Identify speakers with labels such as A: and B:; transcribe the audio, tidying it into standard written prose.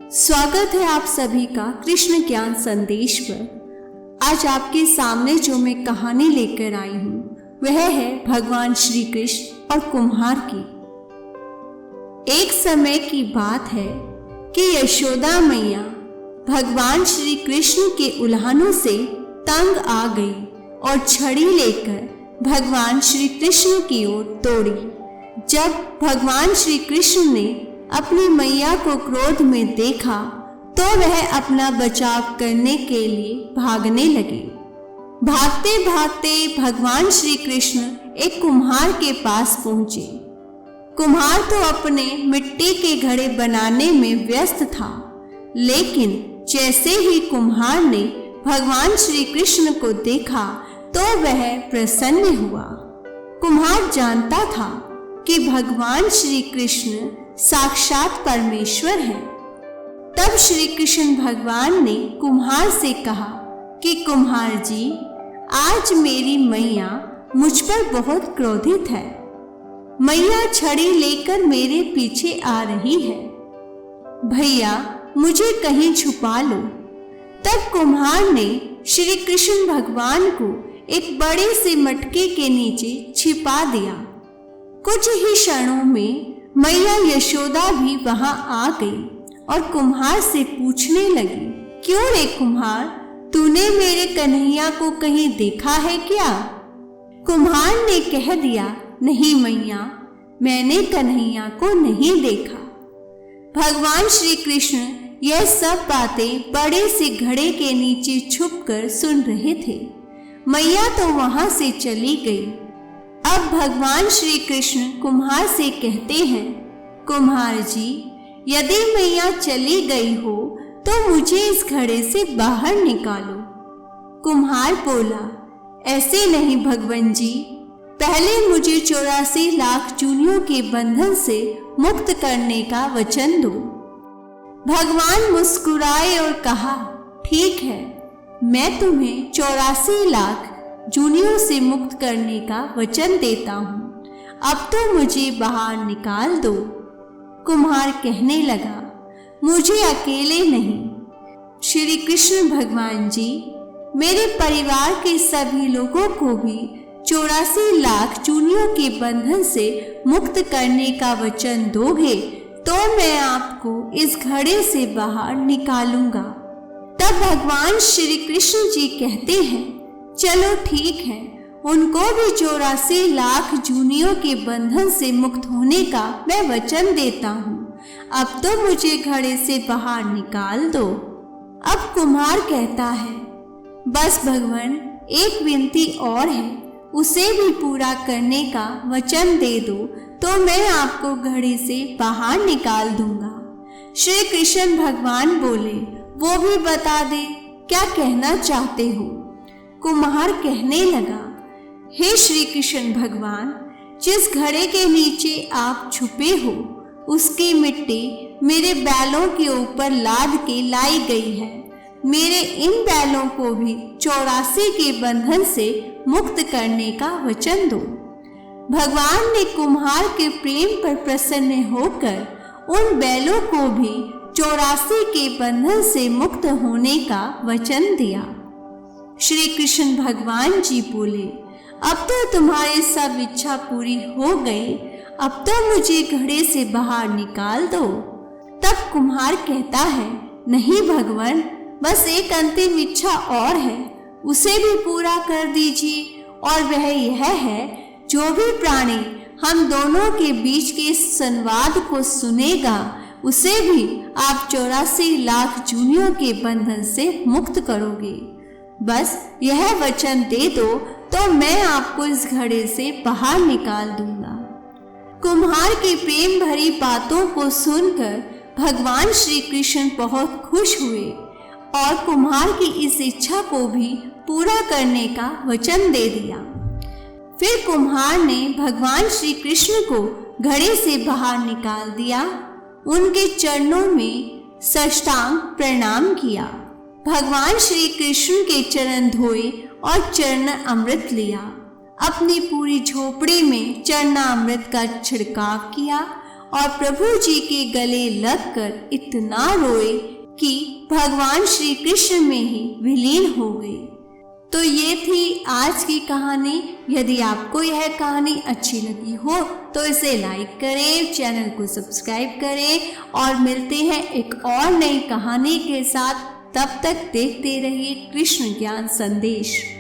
A: स्वागत है आप सभी का कृष्ण ज्ञान संदेश पर। आज आपके सामने जो मैं कहानी लेकर आई हूँ वह है भगवान श्री कृष्ण और कुम्हार की। एक समय की बात है कि यशोदा मैया भगवान श्री कृष्ण के उल्हानों से तंग आ गई और छड़ी लेकर भगवान श्री कृष्ण की ओर दौड़ी। जब भगवान श्री कृष्ण ने अपनी मैया को क्रोध में देखा तो वह अपना बचाव करने के लिए भागने लगे। भागते भागते भगवान श्री कृष्ण एक कुम्हार के पास पहुंचे। कुम्हार तो अपने मिट्टी के घड़े बनाने में व्यस्त था, लेकिन जैसे ही कुम्हार ने भगवान श्री कृष्ण को देखा तो वह प्रसन्न हुआ। कुम्हार जानता था कि भगवान श्री कृष्ण साक्षात परमेश्वर है। तब श्री कृष्ण भगवान ने कुम्हार से कहा कि कुम्हार जी, आज मेरी मैया मुझ पर बहुत क्रोधित है। मैया छड़ी लेकर मेरे पीछे आ रही है। भैया, मुझे कहीं छुपा लो। तब कुम्हार ने श्री कृष्ण भगवान को एक बड़े से मटके के नीचे छिपा दिया। कुछ ही क्षणों में मैया यशोदा भी वहां आ गई और कुम्हार से पूछने लगी, क्यों रे कुम्हार, तूने मेरे कन्हैया को कहीं देखा है क्या? कुम्हार ने कह दिया, नहीं मैया, मैंने कन्हैया को नहीं देखा। भगवान श्री कृष्ण यह सब बातें बड़े से घड़े के नीचे छुपकर सुन रहे थे। मैया तो वहां से चली गई। अब भगवान श्री कृष्ण कुम्हार से कहते हैं, कुम्हार जी, यदि मैया चली गई हो तो मुझे इस घड़े से बाहर निकालो। कुम्हार बोला, ऐसे नहीं भगवान जी, पहले मुझे 84 लाख जूनियों के बंधन से मुक्त करने का वचन दो। भगवान मुस्कुराए और कहा, ठीक है, मैं तुम्हें 84 लाख जूनियों से मुक्त करने का वचन देता हूँ। अब तो मुझे बाहर निकाल दो। कुम्हार कहने लगा, मुझे अकेले नहीं, श्री कृष्ण भगवान जी, मेरे परिवार के सभी लोगों को भी 84 लाख जूनियों के बंधन से मुक्त करने का वचन दोगे तो मैं आपको इस घड़े से बाहर निकालूंगा। तब भगवान श्री कृष्ण जी कहते हैं, चलो ठीक है, उनको भी 84 लाख जूनियों के बंधन से मुक्त होने का मैं वचन देता हूँ। अब तो मुझे घड़े से बाहर निकाल दो। अब कुम्हार कहता है, बस भगवान, एक विनती और है, उसे भी पूरा करने का वचन दे दो तो मैं आपको घड़े से बाहर निकाल दूंगा। श्री कृष्ण भगवान बोले, वो भी बता दे, क्या कहना चाहते हो? कुम्हार कहने लगा, हे श्री कृष्ण भगवान, जिस घड़े के नीचे आप छुपे हो उसकी मिट्टी मेरे बैलों के ऊपर लाद के लाई गई है। मेरे इन बैलों को भी 84 के बंधन से मुक्त करने का वचन दो। भगवान ने कुम्हार के प्रेम पर प्रसन्न होकर उन बैलों को भी 84 के बंधन से मुक्त होने का वचन दिया। श्री कृष्ण भगवान जी बोले, अब तो तुम्हारी सब इच्छा पूरी हो गई, अब तो मुझे घड़े से बाहर निकाल दो। तब कुम्हार कहता है, नहीं भगवान, बस एक अंतिम इच्छा और है, उसे भी पूरा कर दीजिए, और वह यह है, जो भी प्राणी हम दोनों के बीच के संवाद को सुनेगा उसे भी आप 84 लाख जूनियों के बंधन से मुक्त करोगे। बस यह वचन दे दो तो मैं आपको इस घड़े से बाहर निकाल दूंगा। कुम्हार की प्रेम भरी बातों को सुनकर भगवान श्री कृष्ण बहुत खुश हुए और कुम्हार की इस इच्छा को भी पूरा करने का वचन दे दिया। फिर कुम्हार ने भगवान श्री कृष्ण को घड़े से बाहर निकाल दिया, उनके चरणों में साष्टांग प्रणाम किया। भगवान श्री कृष्ण के चरण धोए और चरण अमृत लिया। अपनी पूरी झोपड़ी में चरणामृत का छिड़काव किया और प्रभु जी के गले लगकर इतना रोए कि भगवान श्री कृष्ण में ही विलीन हो गए। तो ये थी आज की कहानी। यदि आपको यह कहानी अच्छी लगी हो तो इसे लाइक करें, चैनल को सब्सक्राइब करें और मिलते हैं एक और नई कहानी के साथ। तब तक देखते रहिए कृष्ण ज्ञान संदेश।